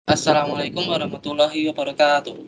Assalamualaikum warahmatullahi wabarakatuh.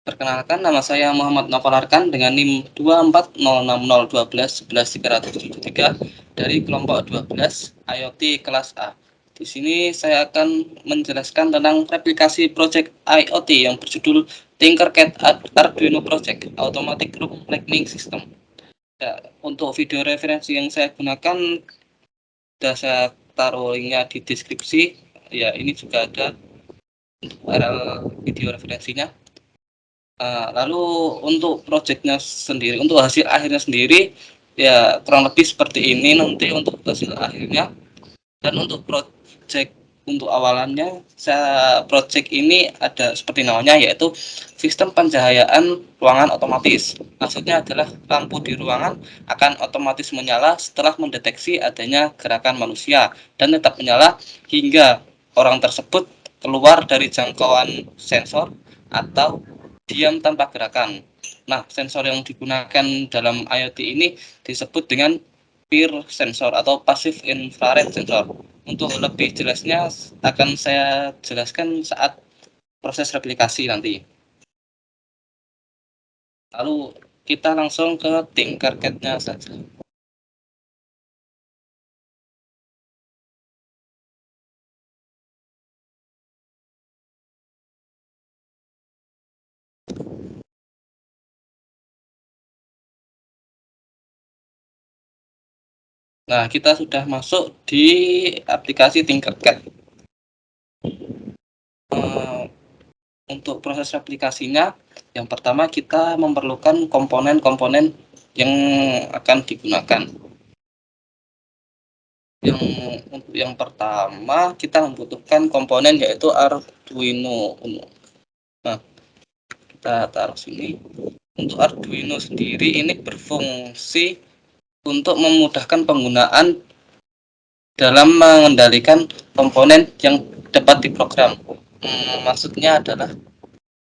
Perkenalkan, nama saya Muhammad Novel Arkan dengan NIM 2406012111373 dari kelompok 12 IoT kelas A. Di sini saya akan menjelaskan tentang replikasi project IoT yang berjudul Tinkercad Arduino Project Automatic Room Lightning System. Ya, untuk video referensi yang saya gunakan sudah saya taruh linknya di deskripsi. Ya, ini juga ada URL video referensinya. Lalu untuk projectnya sendiri, untuk hasil akhirnya sendiri, ya kurang lebih seperti ini nanti untuk hasil akhirnya. Dan untuk project untuk awalannya, project ini ada seperti namanya, yaitu sistem pencahayaan ruangan otomatis. Maksudnya adalah lampu di ruangan akan otomatis menyala setelah mendeteksi adanya gerakan manusia dan tetap menyala hingga orang tersebut keluar dari jangkauan sensor atau diam tanpa gerakan. Nah, sensor yang digunakan dalam IoT ini disebut dengan PIR sensor atau passive infrared sensor. Untuk lebih jelasnya akan saya jelaskan saat proses replikasi nanti. Lalu kita langsung ke Tinkercad-nya saja. Nah, kita sudah masuk di aplikasi Tinkercad. Untuk proses aplikasinya, yang pertama kita memerlukan komponen-komponen yang akan digunakan. Untuk yang pertama kita membutuhkan komponen yaitu Arduino Uno. Nah, kita taruh sini. Untuk Arduino sendiri ini berfungsi untuk memudahkan penggunaan dalam mengendalikan komponen yang dapat diprogram. Maksudnya adalah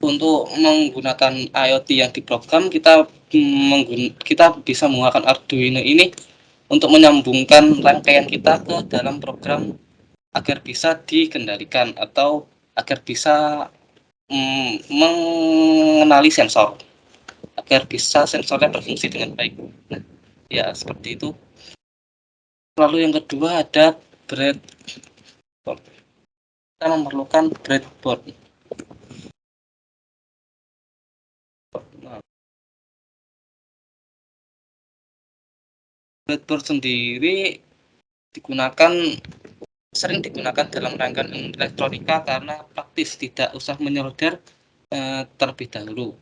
untuk menggunakan IoT yang diprogram, kita bisa menggunakan Arduino ini untuk menyambungkan rangkaian kita ke dalam program agar bisa dikendalikan atau agar bisa mengenali sensor, agar bisa sensornya berfungsi dengan baik. Nah, ya seperti itu. Lalu yang kedua ada breadboard. Kita memerlukan breadboard. Nah, breadboard sendiri sering digunakan dalam rangkaian elektronika karena praktis, tidak usah menyolder terlebih dahulu.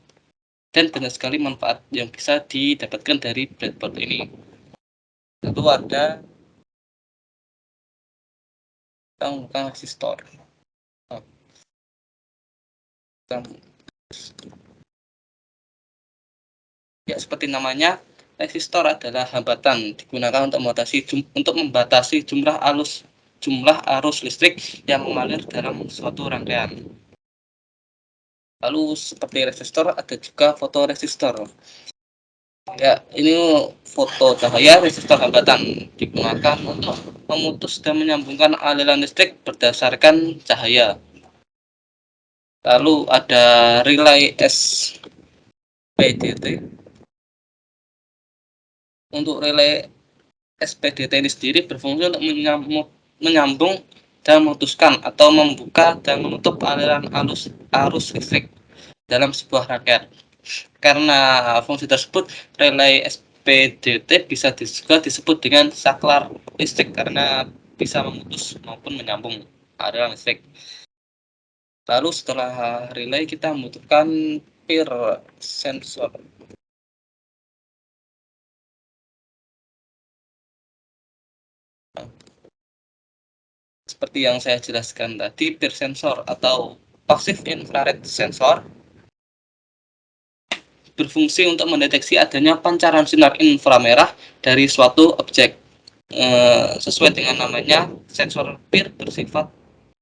Dan banyak sekali manfaat yang bisa didapatkan dari breadboard ini. Lalu ada bukan resistor. Ya, seperti namanya, resistor adalah hambatan digunakan untuk membatasi jumlah arus listrik yang mengalir dalam suatu rangkaian. Lalu seperti resistor ada juga fotoresistor. Ya, ini foto cahaya resistor hambatan digunakan untuk memutus dan menyambungkan aliran listrik berdasarkan cahaya. Lalu ada relay SPDT. Untuk relay SPDT ini sendiri berfungsi untuk menyambung dan memutuskan atau membuka dan menutup aliran arus listrik dalam sebuah rangkaian. Karena fungsi tersebut, relay SPDT bisa juga disebut dengan saklar listrik karena bisa memutus maupun menyambung aliran listrik. Lalu setelah relay kita membutuhkan PIR sensor. Seperti yang saya jelaskan tadi, PIR sensor atau passive infrared sensor berfungsi untuk mendeteksi adanya pancaran sinar inframerah dari suatu objek. Sesuai dengan namanya, sensor PIR bersifat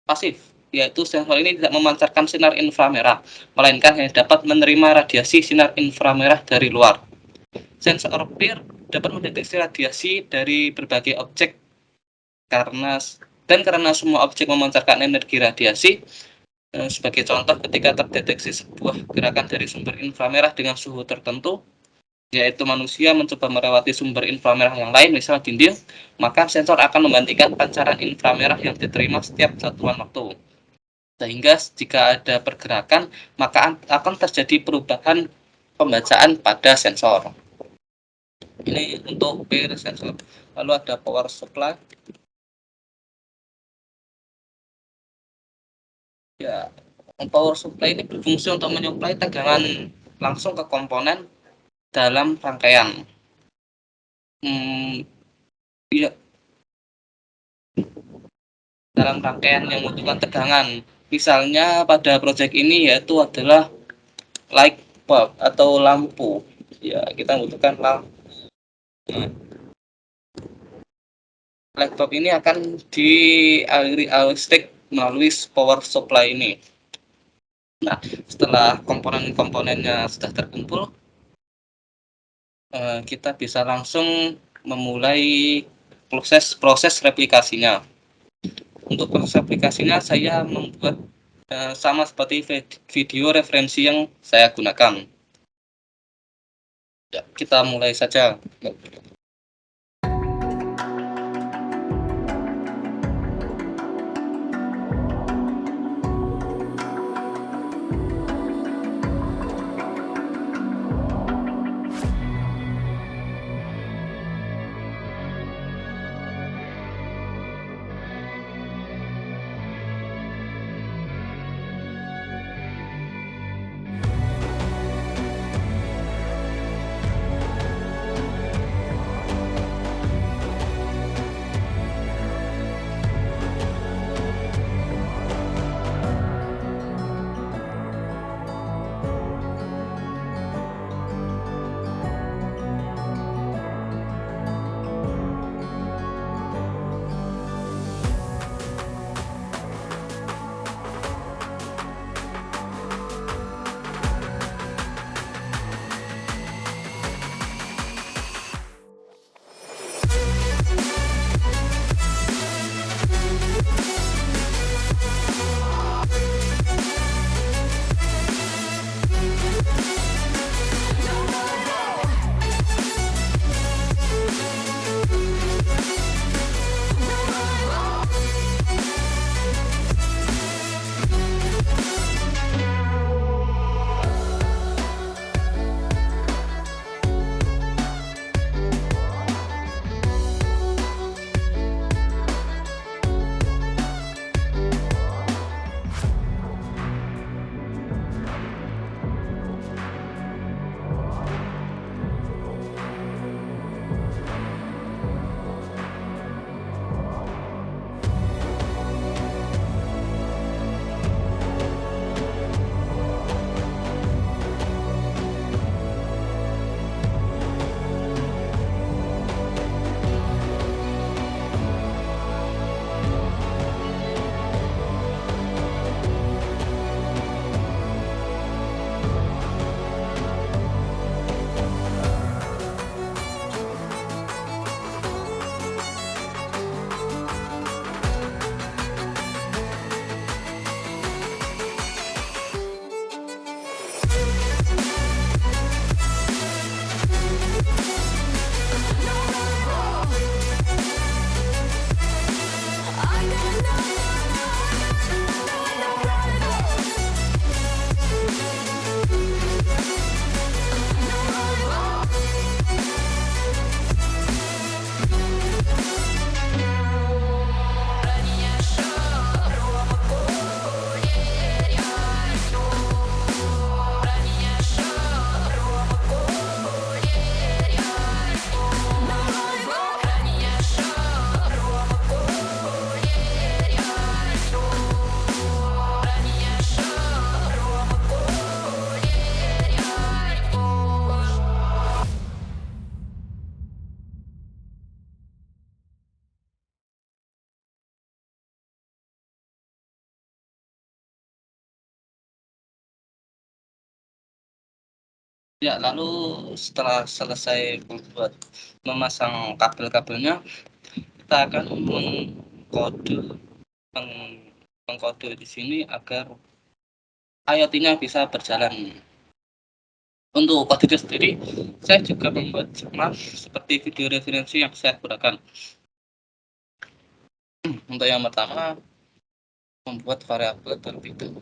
pasif, yaitu sensor ini tidak memancarkan sinar inframerah, melainkan hanya dapat menerima radiasi sinar inframerah dari luar. Sensor PIR dapat mendeteksi radiasi dari berbagai objek karena Dan karena semua objek memancarkan energi radiasi, sebagai contoh ketika terdeteksi sebuah gerakan dari sumber inframerah dengan suhu tertentu, yaitu manusia mencoba melewati sumber inframerah yang lain, misal dinding, maka sensor akan membandingkan pancaran inframerah yang diterima setiap satuan waktu. Sehingga jika ada pergerakan, maka akan terjadi perubahan pembacaan pada sensor. Ini untuk peer sensor. Lalu ada power supply. Ya, power supply ini berfungsi untuk menyuplai tegangan langsung ke komponen dalam rangkaian. Ya, dalam rangkaian yang membutuhkan tegangan. Misalnya pada proyek ini yaitu adalah light bulb atau lampu. Ya, kita membutuhkan lampu. Nah, light bulb ini akan dialiri listrik melalui power supply ini. Nah, setelah komponen-komponennya sudah terkumpul, kita bisa langsung memulai proses replikasinya. Untuk proses aplikasinya saya membuat sama seperti video referensi yang saya gunakan. Ya, kita mulai saja. Ya, lalu setelah selesai membuat memasang kabel-kabelnya, kita akan mengkode di sini agar IoT-nya bisa berjalan. Untuk kode sendiri, saya juga membuat skema seperti video referensi yang saya gunakan. Untuk yang pertama, membuat variabel terlebih dahulu.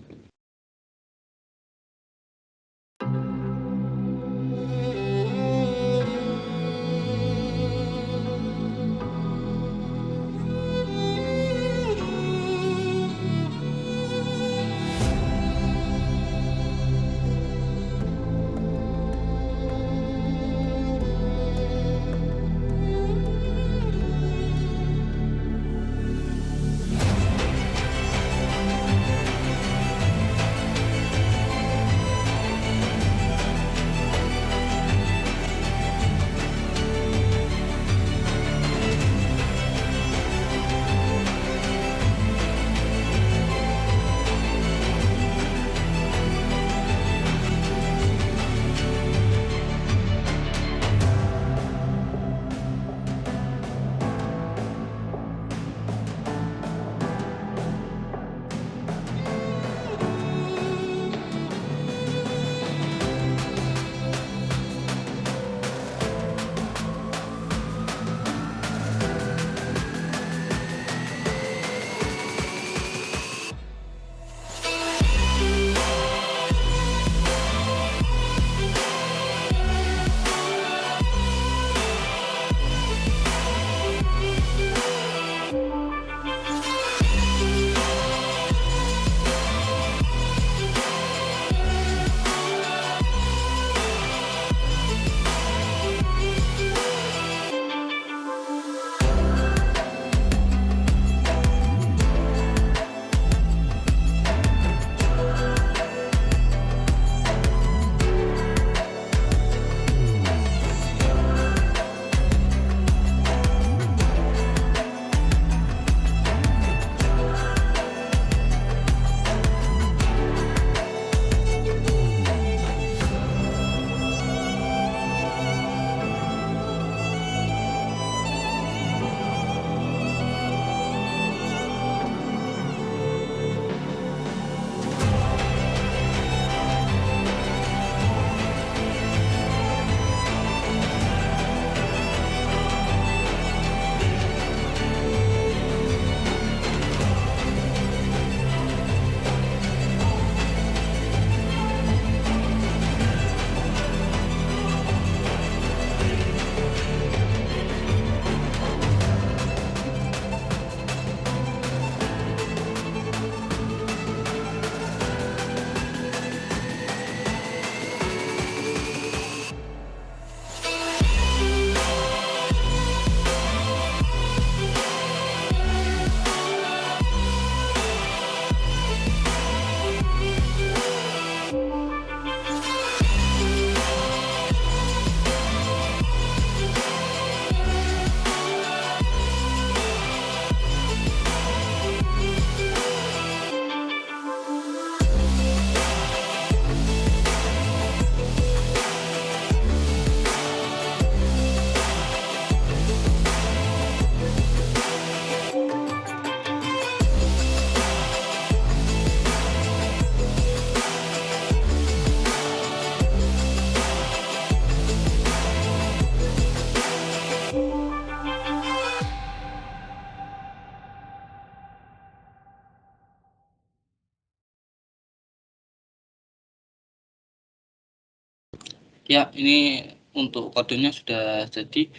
Ya, ini untuk kodenya sudah jadi.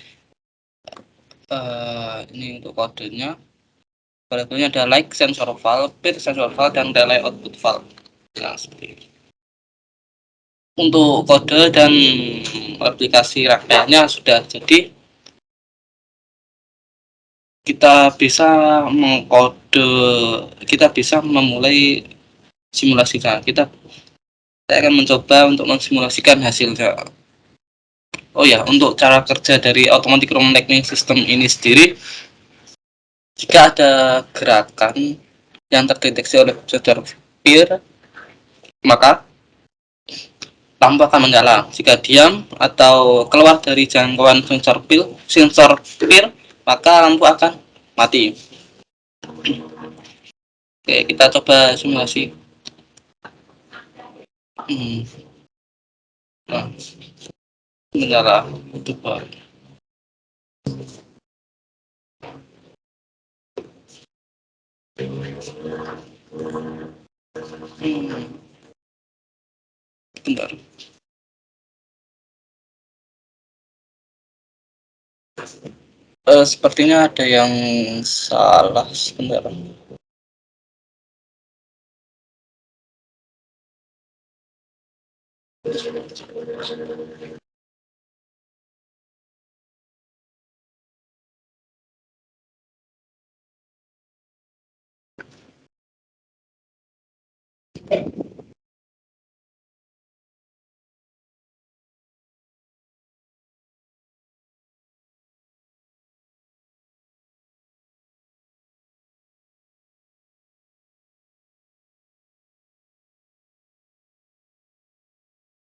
Ini untuk kodenya. Variabelnya ada like sensor file, peer sensor file, dan delay output file. Nah, seperti ini. Untuk kode dan aplikasi rangkaiannya sudah jadi. Kita bisa memulai simulasinya. Saya akan mencoba untuk mensimulasikan hasilnya. Oh ya, untuk cara kerja dari automatic room lightning system ini sendiri, jika ada gerakan yang terdeteksi oleh sensor peer, maka lampu akan menyala. Jika diam atau keluar dari jangkauan sensor peer, maka lampu akan mati. Oke, kita coba simulasi. Nah, menyala untuk bentar. Sepertinya ada yang salah sebentar.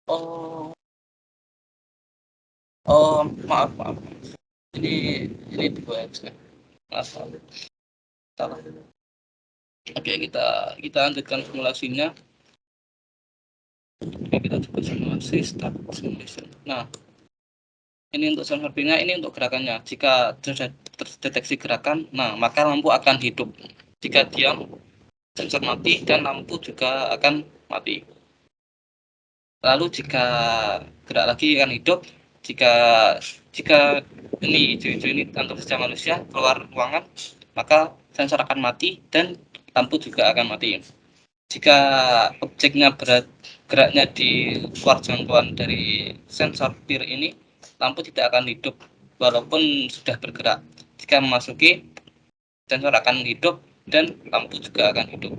Oh, oh, maaf, maaf. Ini dibuat saya. Maaf, maaf. Salah. Oke, kita lanjutkan simulasinya. Oke, kita coba simulasi start simulation. Nah, ini untuk sound-nya, ini untuk gerakannya. Jika terdeteksi gerakan, nah maka lampu akan hidup. Jika diam, sensor mati dan lampu juga akan mati. Lalu jika gerak lagi akan hidup. Jika jika ini hijau-hijau ini kantor kerja manusia keluar ruangan, maka sensor akan mati dan lampu juga akan mati. Jika objeknya geraknya di luar jangkauan dari sensor peer ini, lampu tidak akan hidup walaupun sudah bergerak. Jika memasuki, sensor akan hidup dan lampu juga akan hidup.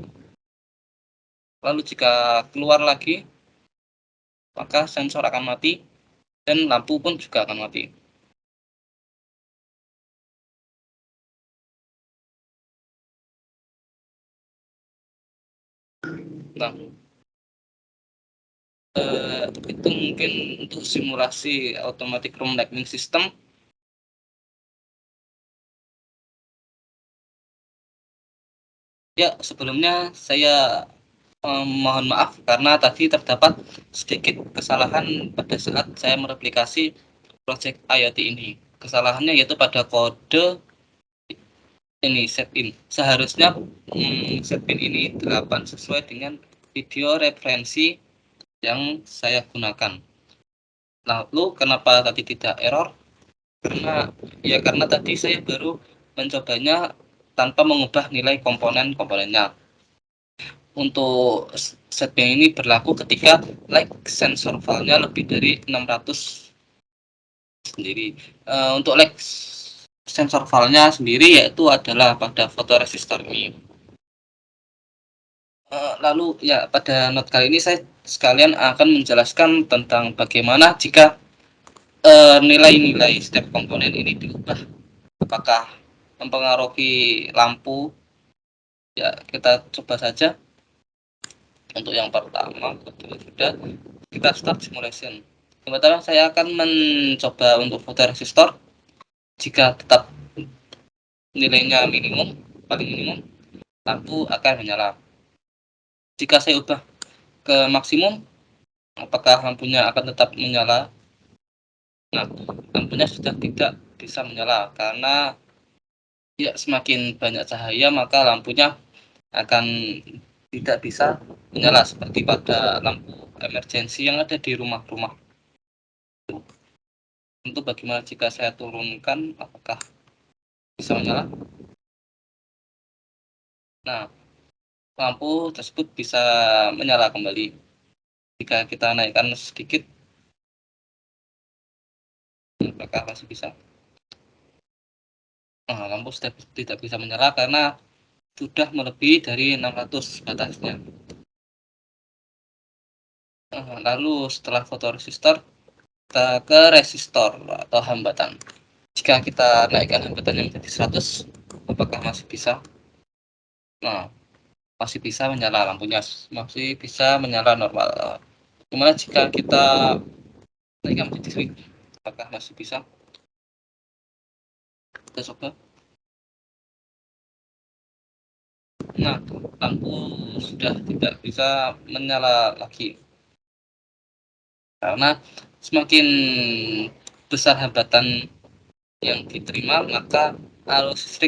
Lalu jika keluar lagi, maka sensor akan mati dan lampu pun juga akan mati. Nah, itu mungkin untuk simulasi automatic room lighting system. Ya, sebelumnya saya mohon maaf karena tadi terdapat sedikit kesalahan pada saat saya mereplikasi project IoT ini. Kesalahannya yaitu pada kode ini setpin. Seharusnya setpin ini 8 sesuai dengan video referensi yang saya gunakan. Lalu kenapa tadi tidak error? Karena tadi saya baru mencobanya tanpa mengubah nilai komponen-komponennya. Untuk setting ini berlaku ketika like sensor filenya lebih dari 600 sendiri. Untuk like sensor filenya sendiri yaitu adalah pada fotoresistor ini. Lalu ya pada note kali ini saya sekalian akan menjelaskan tentang bagaimana jika nilai-nilai setiap komponen ini diubah, apakah mempengaruhi lampu. Ya, kita coba saja. Untuk yang pertama, sudah kita start simulation. Yang pertama saya akan mencoba untuk fotoresistor. Jika tetap nilainya minimum, paling minimum, lampu akan menyala. Jika saya ubah ke maksimum, apakah lampunya akan tetap menyala? Nah, lampunya sudah tidak bisa menyala karena ya semakin banyak cahaya maka lampunya akan tidak bisa menyala seperti pada lampu emergensi yang ada di rumah-rumah. Untuk bagaimana jika saya turunkan, apakah bisa menyala? Nah, lampu tersebut bisa menyala kembali. Jika kita naikkan sedikit, apakah masih bisa? Nah, lampu sudah tidak bisa menyala karena sudah melebihi dari 600 batasnya. Lalu setelah fotoresistor, kita ke resistor atau hambatan. Jika kita naikkan hambatannya menjadi 100, apakah masih bisa? Nah, masih bisa menyala lampunya, masih bisa menyala normal. Gimana jika kita naikkan menjadi 1000? Apakah masih bisa? Kita coba. Nah, lampu sudah tidak bisa menyala lagi karena semakin besar hambatan yang diterima, maka arus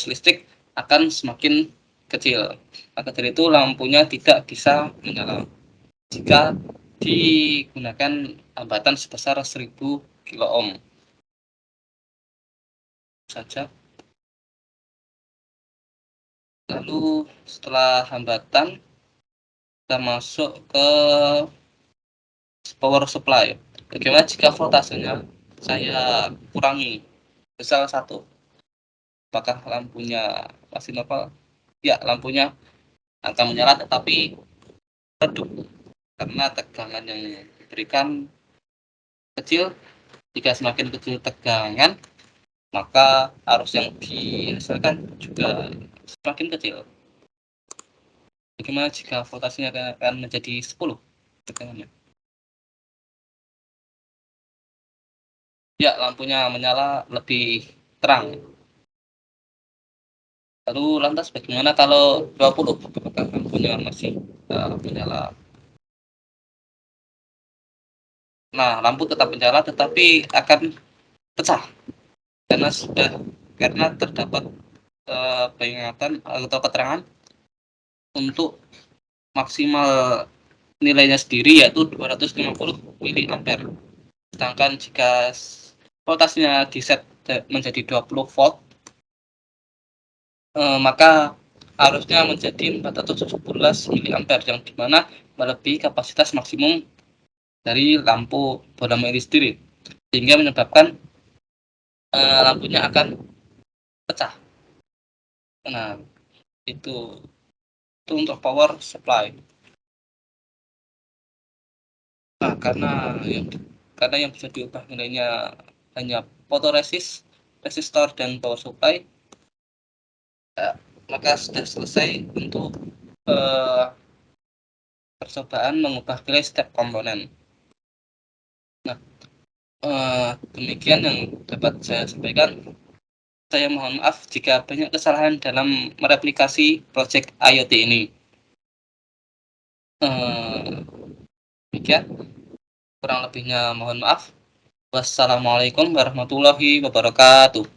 listrik akan semakin kecil. Maka dari itu lampunya tidak bisa menyala jika digunakan hambatan sebesar 1000 kilo ohm saja. Lalu setelah hambatan kita masuk ke power supply. Bagaimana jika voltasenya saya kurangi misal 1? Apakah lampunya masih normal? Ya, lampunya akan menyala tetapi redup karena tegangan yang diberikan kecil. Jika semakin kecil tegangan, maka arus yang dihasilkan juga semakin kecil. Bagaimana jika voltasenya akan menjadi 10 tegangannya? Ya, lampunya menyala lebih terang. Lalu lantas bagaimana kalau 20? Apakah lampunya masih menyala? Nah, lampu tetap menyala tetapi akan pecah karena terdapat peringatan atau keterangan untuk maksimal nilainya sendiri yaitu 250 mA. Sedangkan jika voltasnya diset menjadi 20 volt, maka arusnya menjadi 417 mA yang dimana melebihi kapasitas maksimum dari lampu bola merah sendiri, sehingga menyebabkan lampunya akan pecah. Nah, itu untuk power supply. Nah, karena yang bisa diubah nilainya hanya fotoresist, resistor, dan power supply, maka sudah selesai untuk percobaan mengubah nilai setiap komponen. Nah, demikian yang dapat saya sampaikan. Saya mohon maaf jika banyak kesalahan dalam mereplikasi proyek IoT ini. Demikian, kurang lebihnya mohon maaf. Wassalamualaikum warahmatullahi wabarakatuh.